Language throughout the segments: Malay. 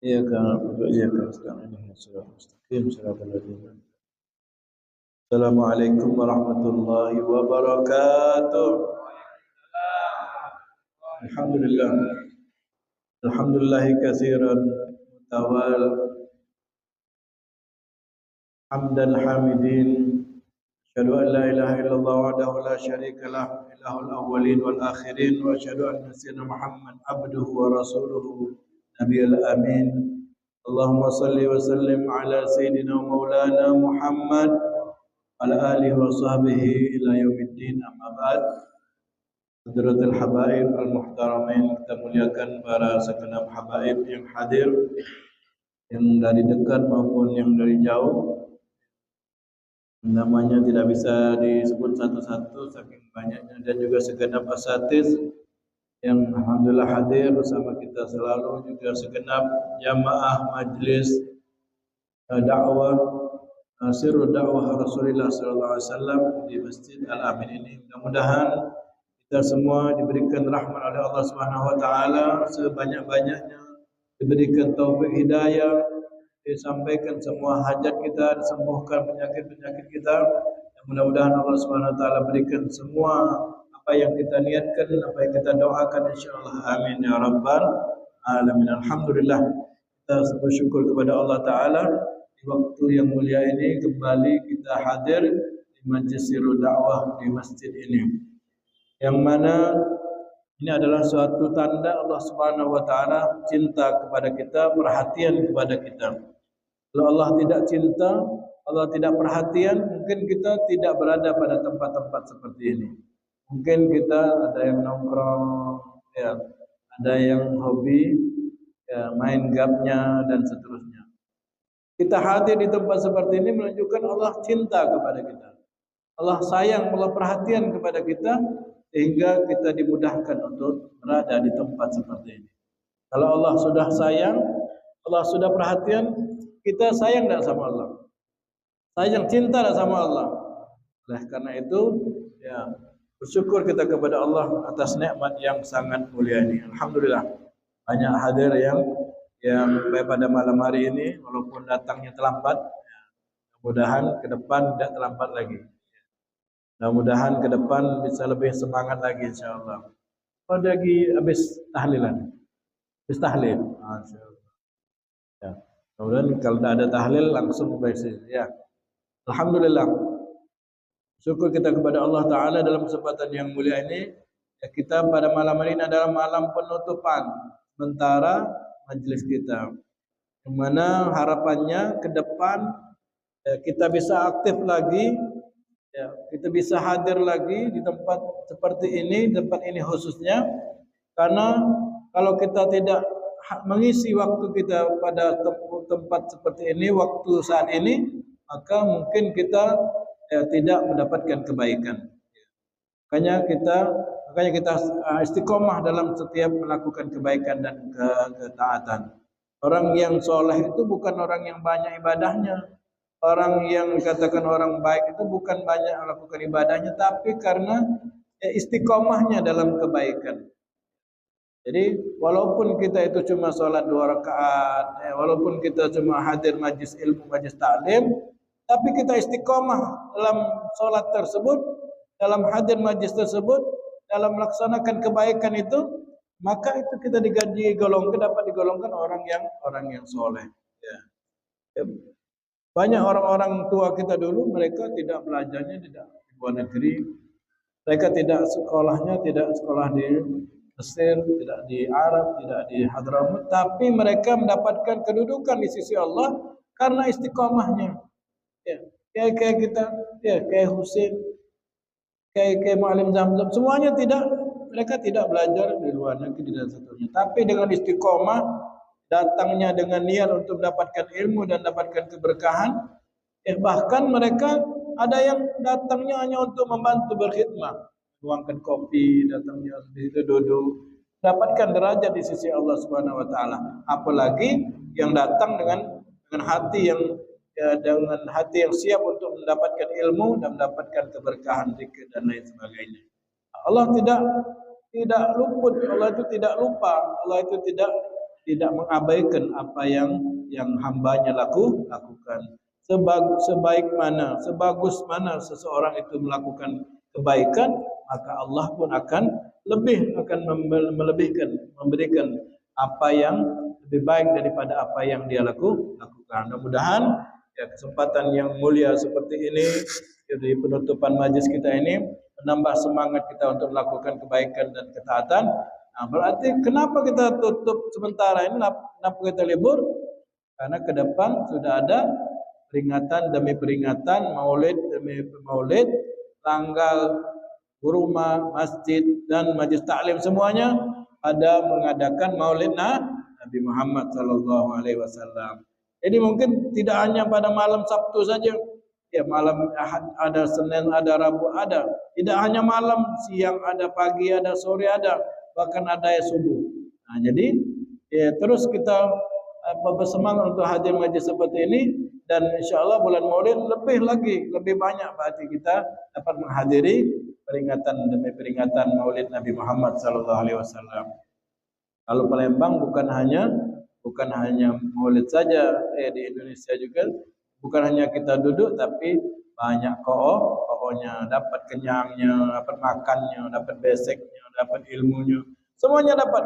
إياك نعبد وإياك نستعين اهدنا الصراط المستقيم صراط الذين. السلام عليكم ورحمة الله وبركاته. الحمد لله. الحمد لله كثيرا متوال حمدا حامدين. أشهد أن لا إله إلا الله وحده لا شريك له إله الأولين والآخرين، وأشهد أن سيدنا محمد عبده ورسوله نبي الأمين. اللهم صل وسلم على سيدنا ومولانا محمد وعلى آله وصحبه إلى يوم الدين. أما بعد. Hadratul Habaib Al-Muhtaramin, kita muliakan para segenap habaib yang hadir, yang dari dekat maupun yang dari jauh. Namanya tidak bisa disebut satu-satu saking banyaknya, dan juga segenap asatiz yang alhamdulillah hadir bersama kita selalu, juga segenap jamaah majlis dakwah sirru dakwah Rasulullah sallallahu alaihi wasallam di Masjid Al-Amin ini. Mudah-mudahan kita semua diberikan rahmat oleh Allah Subhanahu wa taala sebanyak-banyaknya, diberikan taufik hidayah, disampaikan semua hajat kita, disembuhkan penyakit-penyakit kita. Dan mudah-mudahan Allah Subhanahu wa taala berikan semua apa yang kita niatkan, apa yang kita doakan, insyaallah. Amin ya rabbal alamin. Alhamdulillah, kita bersyukur kepada Allah taala di waktu yang mulia ini kembali kita hadir di majlis sirru dakwah di masjid ini, yang mana ini adalah suatu tanda Allah Subhanahu wa taala cinta kepada kita, perhatian kepada kita. Kalau Allah tidak cinta, Allah tidak perhatian, mungkin kita tidak berada pada tempat-tempat seperti ini. Mungkin kita ada yang nongkrong, ya, ada yang hobi, ya, main gamenya dan seterusnya. Kita hadir di tempat seperti ini menunjukkan Allah cinta kepada kita. Allah sayang, Allah perhatian kepada kita, sehingga kita dimudahkan untuk berada di tempat seperti ini. Kalau Allah sudah sayang, Allah sudah perhatian, kita sayang tak sama Allah? Sayang, cinta tak sama Allah? Oleh karena itu, ya, bersyukur kita kepada Allah atas nikmat yang sangat mulia ini. Alhamdulillah, banyak hadir yang pada malam hari ini, walaupun datangnya terlambat, ya, mudah-mudahan ke depan tidak terlambat lagi. Mudah-mudahan ke depan bisa lebih semangat lagi, insyaallah. Oh, lagi habis tahlilan. Habis tahlil. Masyaallah. Ya. Kemudian kalau tidak ada tahlil langsung bersih. Ya. Alhamdulillah. Syukur kita kepada Allah taala dalam kesempatan yang mulia ini. Ya, kita pada malam hari ini adalah malam penutupan sementara majelis kita. Yang mana harapannya ke depan ya, kita bisa aktif lagi. Ya, kita bisa hadir lagi di tempat seperti ini, tempat ini khususnya, karena kalau kita tidak mengisi waktu kita pada tempat seperti ini, waktu saat ini, maka mungkin kita tidak mendapatkan kebaikan. Makanya kita istiqomah dalam setiap melakukan kebaikan dan ketaatan. Orang yang soleh itu bukan orang yang banyak ibadahnya. Orang yang dikatakan orang baik itu bukan banyak melakukan ibadahnya, tapi karena istiqomahnya dalam kebaikan. Jadi walaupun kita itu cuma sholat 2 rakaat, walaupun kita cuma hadir majlis ilmu, majlis taklim, tapi kita istiqomah dalam sholat tersebut, dalam hadir majlis tersebut, dalam melaksanakan kebaikan itu, maka itu kita dapat digolongkan orang yang soleh. Ya. Banyak orang-orang tua kita dulu, mereka tidak belajarnya tidak di luar negeri. Mereka tidak sekolahnya, tidak sekolah di Mesir, tidak di Arab, tidak di Hadramut. Tapi mereka mendapatkan kedudukan di sisi Allah karena istiqomahnya. Ya, kayak kita, ya, kayak Husain, kayak Mu'alim Zamzam, semuanya mereka tidak belajar di luar negeri dan seterusnya. Tapi dengan istiqomah, datangnya dengan niat untuk mendapatkan ilmu dan mendapatkan keberkahan, bahkan mereka ada yang datangnya hanya untuk membantu berkhidmat, menuangkan kopi, datangnya di situ duduk, dapatkan derajat di sisi Allah Subhanahu wa taala. Apalagi yang datang dengan hati yang siap untuk mendapatkan ilmu dan mendapatkan keberkahan, zikir dan lain sebagainya. Allah tidak luput, Allah itu tidak lupa, Allah itu tidak tidak mengabaikan apa yang hambanya lakukan. Sebaik mana, sebagus mana seseorang itu melakukan kebaikan, maka Allah pun akan melebihkan, memberikan apa yang lebih baik daripada apa yang dia lakukan. Mudah-mudahan ya, kesempatan yang mulia seperti ini di penutupan majlis kita ini menambah semangat kita untuk melakukan kebaikan dan ketaatan. Nah, berarti kenapa kita tutup sementara ini? Kenapa kita libur? Karena ke depan sudah ada peringatan demi peringatan, maulid demi maulid, tanggal rumah, masjid dan majlis taklim semuanya ada mengadakan maulid Nabi Muhammad sallallahu alaihi wasallam. Jadi mungkin tidak hanya pada malam Sabtu saja. Ya, malam Ahad ada, Senin ada, Rabu ada. Tidak hanya malam, siang ada, pagi ada, sore ada, bahkan ada ya subuh. Nah, jadi ya, terus kita bersemangat untuk hadir majlis seperti ini, dan insyaallah bulan Maulid lebih banyak berarti kita dapat menghadiri peringatan demi peringatan Maulid Nabi Muhammad sallallahu alaihi wasallam. Kalau Palembang bukan hanya Maulid saja, di Indonesia juga bukan hanya kita duduk, tapi banyak ko'ohnya, dapat kenyangnya, dapat makannya, dapat beseknya, dapat ilmunya, semuanya dapat.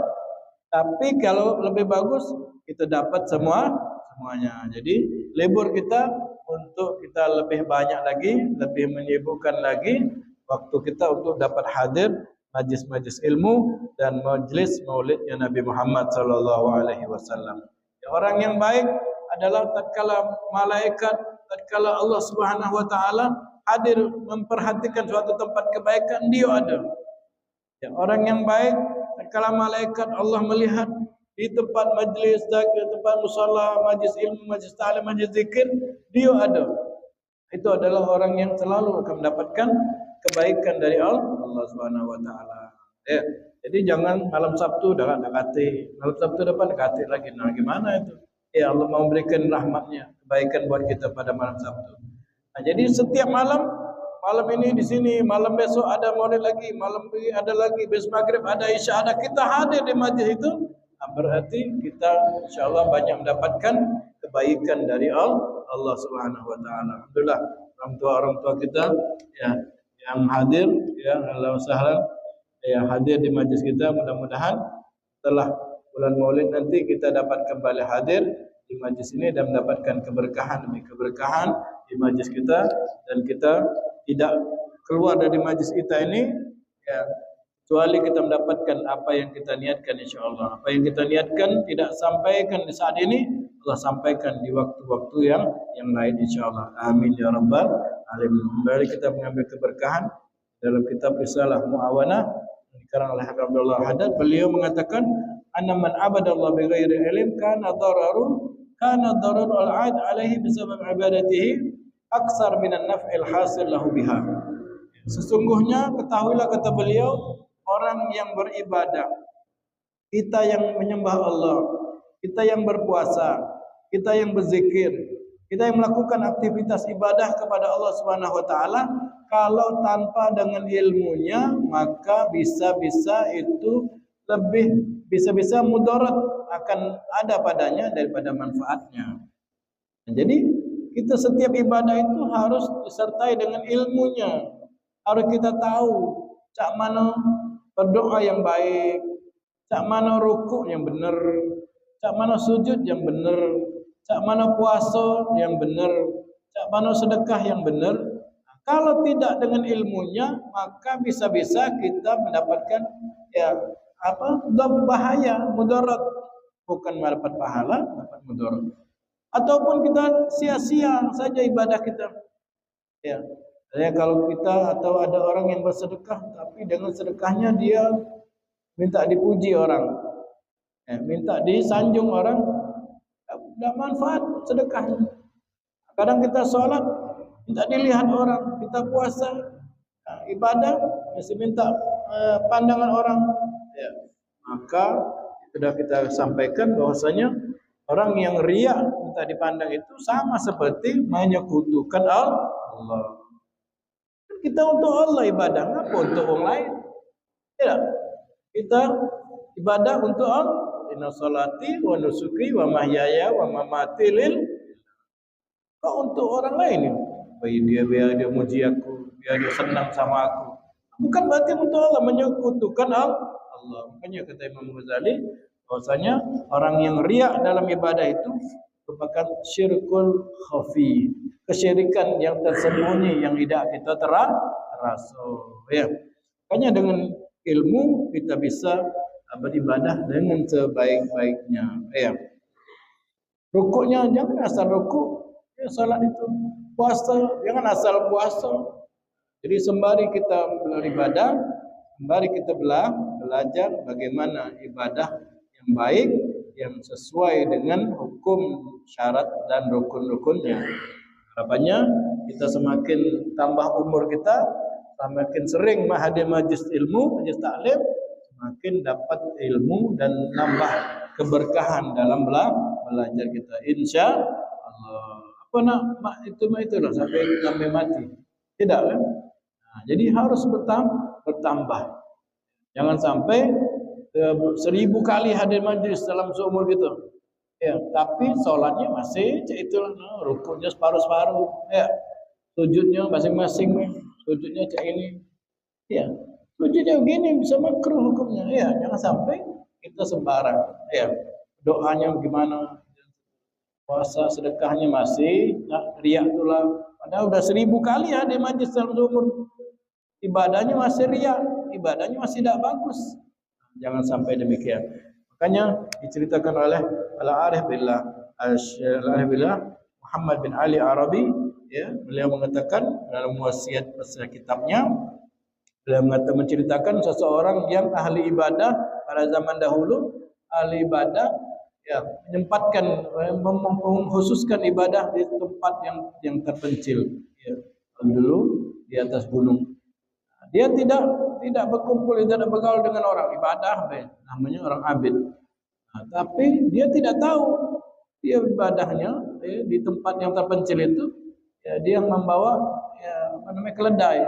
Tapi kalau lebih bagus kita dapat semuanya. Jadi libur kita untuk kita lebih banyak lagi, lebih menyibukkan lagi waktu kita untuk dapat hadir majlis-majlis ilmu dan majlis maulidnya Nabi Muhammad sallallahu alaihi wasallam. Orang yang baik adalah tatkala malaikat, tatkala Allah Subhanahu wa taala hadir memperhatikan suatu tempat kebaikan, dia ada. Ya, orang yang baik tatkala malaikat Allah melihat di tempat majlis, di tempat musalla, majlis ilmu, majlis ta'lim, majlis zikir, dia ada. Itu adalah orang yang selalu akan mendapatkan kebaikan dari Allah Subhanahu wa taala. Ya. Jadi jangan malam Sabtu dah dekati, malam Sabtu depan dekati lagi. Nah, gimana itu? Ya, Allah mau memberikan rahmatnya, kebaikan buat kita pada malam Sabtu. Nah, jadi setiap malam ini di sini, malam besok ada maulid lagi, malam ini ada lagi, besok maghrib ada, isya ada, kita hadir di majlis itu. Nah, berarti kita insyaallah banyak mendapatkan kebaikan dari Allah Subhanahu wa taala. Alhamdulillah, orang tua kita ya yang hadir, ya Allah sahlan, ya hadir di majlis kita, mudah-mudahan setelah bulan Maulid nanti kita dapat kembali hadir di majlis ini dan mendapatkan keberkahan demi keberkahan di majlis kita, dan kita tidak keluar dari majlis kita ini ya kecuali kita mendapatkan apa yang kita niatkan insyaallah. Apa yang kita niatkan tidak sampaikan di saat ini, Allah sampaikan di waktu-waktu yang lain insyaallah. Amin ya rabbal alamin. Kembali kita mengambil keberkahan dalam kitab Risalah Muawanah dikarang oleh Habib Abdullah Haddad. Beliau mengatakan anna man abadallah bighairi ilm kana dararu al-'aid alaihi bisabab ibadatihi aksar minan naf'il hasil lahu biha. Sesungguhnya ketahuilah, kata beliau, orang yang beribadah, kita yang menyembah Allah, kita yang berpuasa, kita yang berzikir, kita yang melakukan aktivitas ibadah kepada Allah Subhanahu wa taala, kalau tanpa dengan ilmunya, maka bisa-bisa itu bisa mudarat akan ada padanya daripada manfaatnya. Nah, jadi kita setiap ibadah itu harus disertai dengan ilmunya. Harus kita tahu cak mana berdoa yang baik, cak mana rukuk yang benar, cak mana sujud yang benar, cak mana puasa yang benar, cak mana sedekah yang benar. Nah, kalau tidak dengan ilmunya, maka bisa-bisa kita mendapatkan bahaya, mudarat, bukan mendapat pahala, dapat mudarat. Ataupun kita sia-sia saja ibadah kita. Ya. Kalau kita atau ada orang yang bersedekah, tapi dengan sedekahnya dia minta dipuji orang, minta disanjung orang, tidak manfaat sedekahnya. Kadang kita sholat minta dilihat orang, kita puasa, ibadah masih minta pandangan orang. Ya. Maka sudah kita sampaikan bahwasanya orang yang riya minta dipandang itu sama seperti menyekutukan Allah. Kita untuk Allah ibadah, ngapa untuk orang lain? Tidak. Kita ibadah untuk inna salati wa nusuki wa mahyaya wa mamati lil. Kau untuk orang lain ni. Biar dia muji aku, biar dia senang sama aku. Bukan berarti untuk Allah, menyekutukan Allah. Makanya kata Imam Ghazali bahwasanya orang yang riak dalam ibadah itu merupakan syirkul khafi, kesyirikan yang tersembunyi yang tidak kita terasa. Ya. Makanya dengan ilmu kita bisa beribadah dengan sebaik-baiknya. Ya. Rukuknya jangan asal rukuk. Ya, salat itu. Puasa jangan asal puasa. Jadi sembari kita beribadah, sembari kita belajar bagaimana ibadah yang baik, yang sesuai dengan hukum, syarat dan rukun-rukunnya. Harapannya kita semakin tambah umur kita, semakin sering hadir majlis ilmu, majlis taklim, semakin dapat ilmu dan nambah keberkahan dalam belajar kita. Insya Allah. Apa nak itulah sampai mati. Tidak kan? Nah, jadi harus bertambah. Jangan sampai 1000 kali hadir majlis dalam seumur kita. Ya, tapi solatnya masih itulah, rukuknya separuh-separuh. Ya. Sujudnya masing-masing, sujudnya cak ini. Ya. Sujudnya begini bisa makruh hukumnya. Ya, jangan sampai kita sembarang. Ya. Doanya gimana? Puasa sedekahnya masih riak itulah. Padahal udah 1000 kali hadir majlis dalam seumur. Ibadahnya masih riak, ibadahnya masih tidak bagus. Jangan sampai demikian. Makanya diceritakan oleh Al-Arif Billah Muhammad bin Ali Arabi, ya, beliau mengatakan dalam wasiat pasal kitabnya, beliau menceritakan seseorang yang ahli ibadah pada zaman dahulu, ahli ibadah, ya, menyempatkan, mengkhususkan ibadah di tempat yang terpencil, ya, dulu di atas gunung. Dia tidak berkumpul, tidak bergaul dengan orang, ibadah, namanya orang abid. Nah, tapi dia tidak tahu dia ibadahnya di tempat yang terpencil itu, ya, dia membawa, ya, keledai,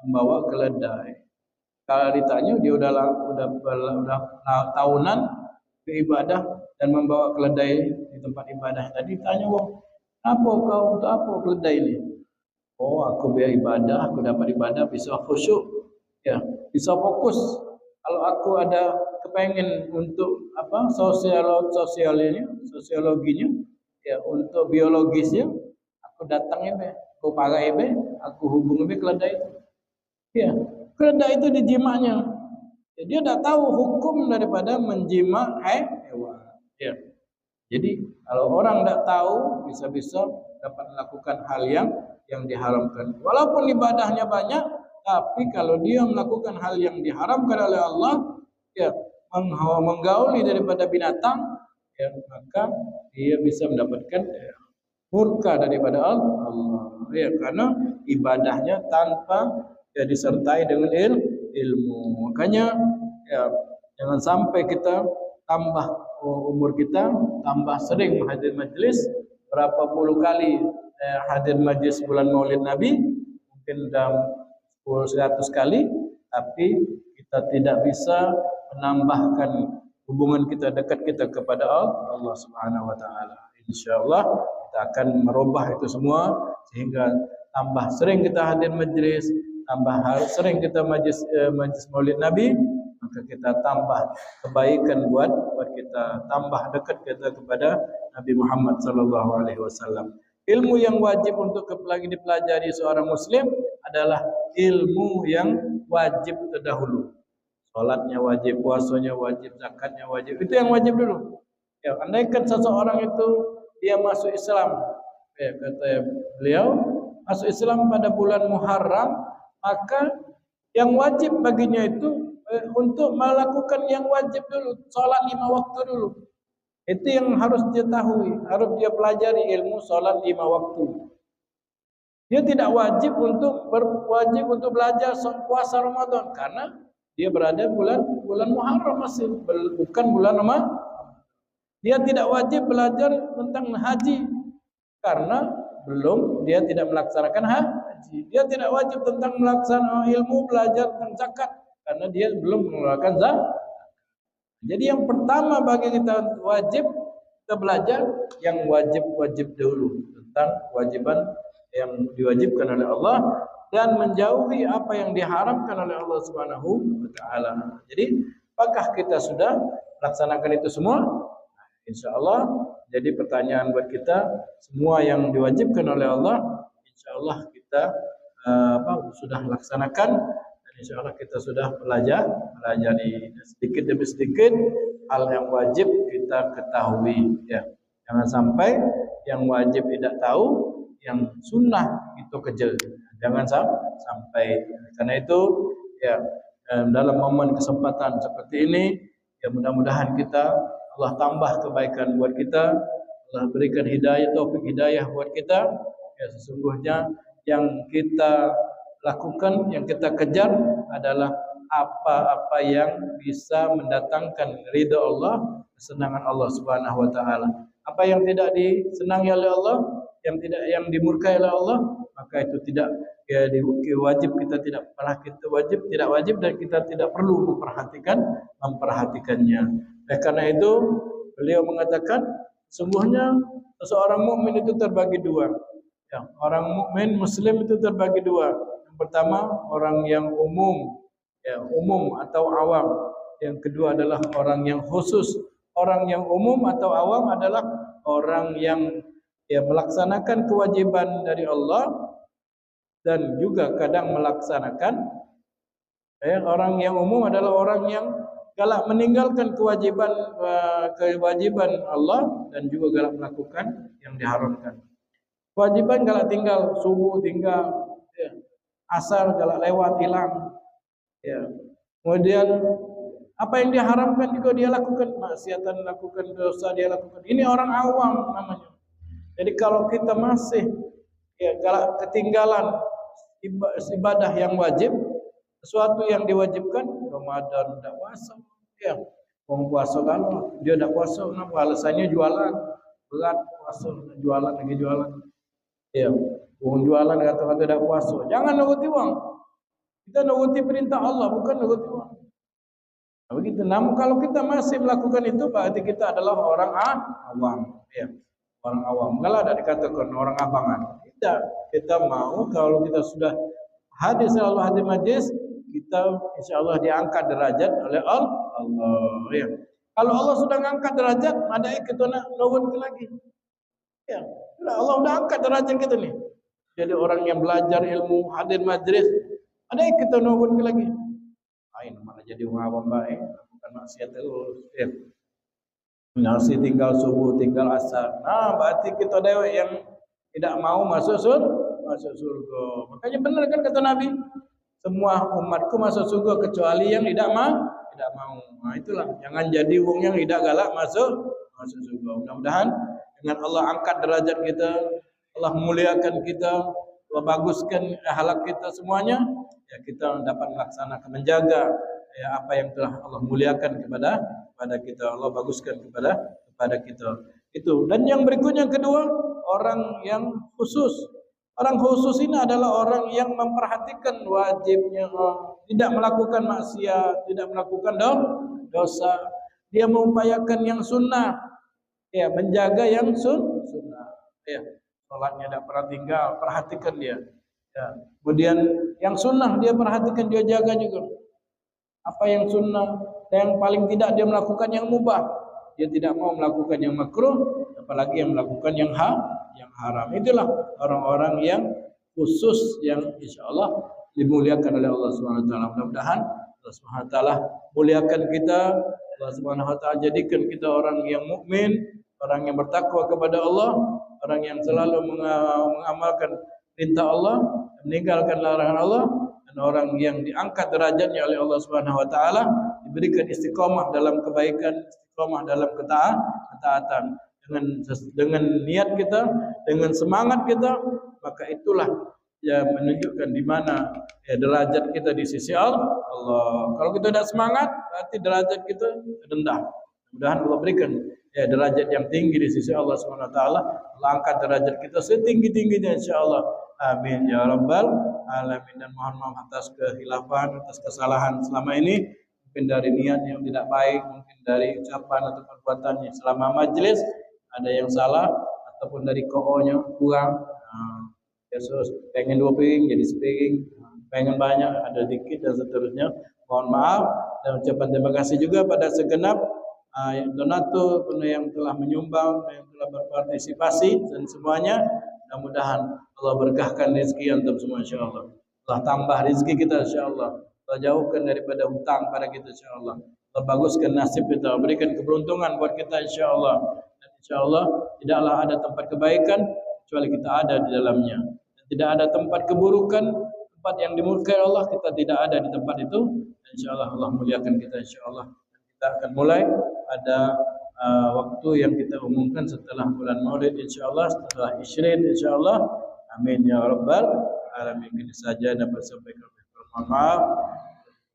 membawa keledai. Kalau ditanya dia udah tahunan beribadah dan membawa keledai di tempat ibadah. Tadi tanya, apa kau untuk apa keledai ini? Oh, aku biar ibadah, aku dapat ibadah, bisa khusyuk, ya, bisa fokus. Kalau aku ada kepengen untuk apa sosiologinya, ya, untuk biologisnya, aku datang aku pakai aku hubungi keledai itu. Ya, keledai itu dijimaknya. Ya, dia tidak tahu hukum daripada menjima hewan. Ya. Jadi kalau orang tidak tahu, bisa-bisa dapat melakukan hal yang diharamkan. Walaupun ibadahnya banyak, tapi kalau dia melakukan hal yang diharamkan oleh Allah, ya, menggauli daripada binatang, ya, maka dia bisa mendapatkan, ya, murka daripada Allah. Ya, karena ibadahnya tanpa, ya, disertai dengan ilmu. Makanya, ya, jangan sampai kita tambah umur kita, tambah sering hadir majlis, berapa puluh kali hadir majlis bulan Maulid Nabi, mungkin dalam 100 kali, tapi kita tidak bisa menambahkan hubungan kita, dekat kita kepada Allah Subhanahu wa taala. Insyaallah kita akan merubah itu semua sehingga tambah sering kita hadir majlis, tambah sering kita majlis Maulid Nabi, maka kita tambah kebaikan buat kita, tambah dekat kita kepada Nabi Muhammad sallallahu alaihi wasallam. Ilmu yang wajib untuk dipelajari seorang muslim adalah ilmu yang wajib terdahulu. Salatnya wajib, puasanya wajib, zakatnya wajib. Itu yang wajib dulu. Ya, andaikan seseorang itu dia masuk Islam, ya, kata beliau, masuk Islam pada bulan Muharram, maka yang wajib baginya itu untuk melakukan yang wajib dulu, salat 5 waktu dulu. Itu yang harus dia tahu, harus dia pelajari ilmu salat 5 waktu. Dia tidak wajib untuk belajar puasa Ramadan karena dia berada bulan Muharram masih, bukan bulan Ramadan. Dia tidak wajib belajar tentang haji karena dia tidak melaksanakan haji. Dia tidak wajib tentang melaksanakan ilmu belajar tentang zakat karena dia belum mengeluarkan zakat. Jadi yang pertama bagi kita wajib kita belajar yang wajib-wajib dulu tentang kewajiban yang diwajibkan oleh Allah dan menjauhi apa yang diharamkan oleh Allah Subhanahu wa taala. Jadi, apakah kita sudah melaksanakan itu semua? Insyaallah. Jadi pertanyaan buat kita, semua yang diwajibkan oleh Allah insyaallah kita sudah laksanakan. InsyaAllah kita sudah pelajari sedikit demi sedikit hal yang wajib kita ketahui. Ya, jangan sampai yang wajib tidak tahu, yang sunnah itu kejar. Jangan sampai. Karena itu, ya dalam momen kesempatan seperti ini, ya mudah-mudahan kita Allah tambah kebaikan buat kita, Allah berikan hidayah, taufik hidayah buat kita. Ya sesungguhnya yang kita lakukan, yang kita kejar adalah apa-apa yang bisa mendatangkan ridha Allah, kesenangan Allah Subhanahu wa taala. Apa yang tidak disenangi oleh Allah, yang dimurkai oleh Allah, maka itu tidak wajib, kita tidak wajib dan kita tidak perlu memperhatikannya. Karena itu beliau mengatakan sungguhnya seorang mukmin itu terbagi dua. Ya, orang mukmin muslim itu terbagi dua. Yang pertama orang yang umum, ya umum atau awam. Yang kedua adalah orang yang khusus. Orang yang umum atau awam adalah orang yang melaksanakan kewajiban dari Allah dan juga kadang melaksanakan. Orang yang umum adalah orang yang galak meninggalkan kewajiban Allah dan juga galak melakukan yang diharamkan. Kewajiban galak tinggal subuh, tinggal asar galak lewat hilang. Ya. Kemudian apa yang diharamkan juga dia lakukan, maksiatan lakukan, dosa dia lakukan. Ini orang awam namanya. Jadi kalau kita masih galak ketinggalan ibadah yang wajib, sesuatu yang diwajibkan, Ramadan tidak puasa, ya, orang puasa kalau dia tidak puasa, kenapa? Alasannya jualan, berat puasa, jualan. Ya, orang jualan kata-kata tidak puasa. Jangan nuruti uang. Kita nuruti perintah Allah, bukan nuruti uang. Begitu. Namun kalau kita masih melakukan itu, berarti kita adalah orang awam. Ya, orang awam. Kalau ada dikatakan orang abangan. Tidak. Kita mau kalau kita sudah selalu hadir majlis, kita insyaallah diangkat derajat oleh Allah. Ya. Kalau Allah sudah mengangkat derajat, ada kita nak turun lagi. Ya, Allah sudah angkat derajat kita ni. Jadi orang yang belajar ilmu, hadir majlis, ada kita turun lagi. Ain mana jadi orang awam baik, bukan maksiat terus. Ya. Nasi tinggal subuh, tinggal asar. Nah, berarti kita dewa yang tidak mau masuk surga. Makanya benar kan kata Nabi, semua umatku masuk surga kecuali yang tidak mau. Nah, itulah, jangan jadi wong yang tidak galak masuk surga. Mudah-mudahan dengan Allah angkat derajat kita, Allah muliakan kita, Allah baguskan akhlak kita semuanya, ya kita dapat melaksanakan, menjaga apa yang telah Allah muliakan kepada kita, Allah baguskan kepada kita. Itu. Dan yang berikutnya yang kedua, orang yang khusus. Orang khusus ini adalah orang yang memperhatikan wajibnya, tidak melakukan maksiat, tidak melakukan dosa. Dia mengupayakan yang sunnah, ya menjaga yang sunnah. Ya, salatnya tidak pernah tinggal, perhatikan dia. Ya. Kemudian yang sunnah dia perhatikan, dia jaga juga. Apa yang sunnah, yang paling tidak dia melakukan yang mubah. Dia tidak mau melakukan yang makruh, apalagi yang melakukan yang haram. Itulah orang-orang yang khusus yang insyaallah dimuliakan oleh Allah Subhanahu wa taala. Mudah-mudahan Allah Subhanahu wa taala muliakan kita, Allah Subhanahu wa taala jadikan kita orang yang mukmin, orang yang bertakwa kepada Allah, orang yang selalu mengamalkan perintah Allah, meninggalkan larangan Allah, dan orang yang diangkat derajatnya oleh Allah Subhanahu wa taala, diberikan istiqamah dalam kebaikan, istiqamah dalam ketaatan. Dengan niat kita, dengan semangat kita, maka itulah yang menunjukkan di mana derajat kita di sisi Allah. Kalau kita tidak semangat, berarti derajat kita rendah. Mudah-mudahan Allah berikan derajat yang tinggi di sisi Allah Subhanahu wa taala. Allah angkat derajat kita setinggi-tingginya insyaallah. Amin ya rabbal alamin. Dan mohon maaf atas kehilafan, atas kesalahan selama ini, mungkin dari niat yang tidak baik, mungkin dari ucapan atau perbuatannya selama majlis ada yang salah ataupun dari kohonya kurang, Yesus pengen 2 piring jadi sepiring, pengen banyak ada dikit dan seterusnya. Mohon maaf dan ucapan terima kasih juga pada segenap donatur yang telah menyumbang, yang telah berpartisipasi dan semuanya. Mudah-mudahan Allah berkahkan rezeki antum semua insyaallah. Allah tambah rezeki kita insyaallah. Allah jauhkan daripada hutang pada kita insyaallah. Allah baguskan nasib kita, berikan keberuntungan buat kita insyaallah. Dan insyaallah tidaklah ada tempat kebaikan kecuali kita ada di dalamnya. Dan tidak ada tempat keburukan, tempat yang dimurkai Allah kita tidak ada di tempat itu. Insyaallah Allah muliakan kita insyaallah. Kita akan mulai ada waktu yang kita umumkan setelah bulan Maulid insyaallah, setelah Isyrin insyaallah. Amin ya rabbal alamin. Ini saja dapat sampaikan. Mohon maaf.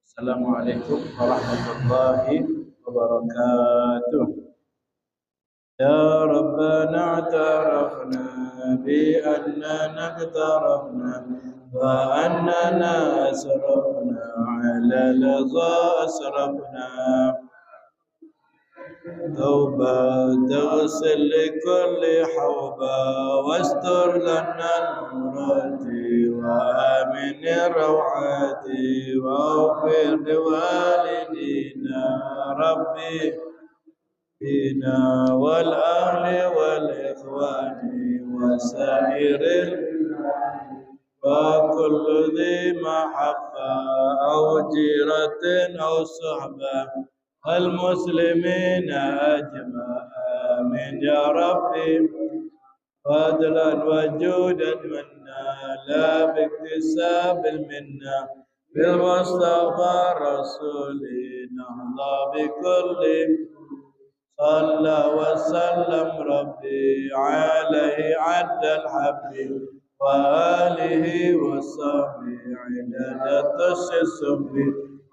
Assalamualaikum warahmatullahi wabarakatuh. Ya Rabbana i'tarafna bi annana i'tarafna wa annana asrafna ala laza asrafna. توبة تغسل لكل حوبة واستر لنا العورات وآمن الروعات واغفر لوالدينا ربي فينا والأهل والإخوان وسائر وكل ذي محبة أو جيرة أو صحبة المسلمين أجمع آمين يا ربي. فضلا وجودا منا لا باكتساب المنا بالمصطفى رسولنا الله بكل صلى وسلم ربي عليه عد الحب وآله وصحبه عدد الصب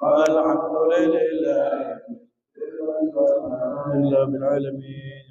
والحمد لله رب العالمين.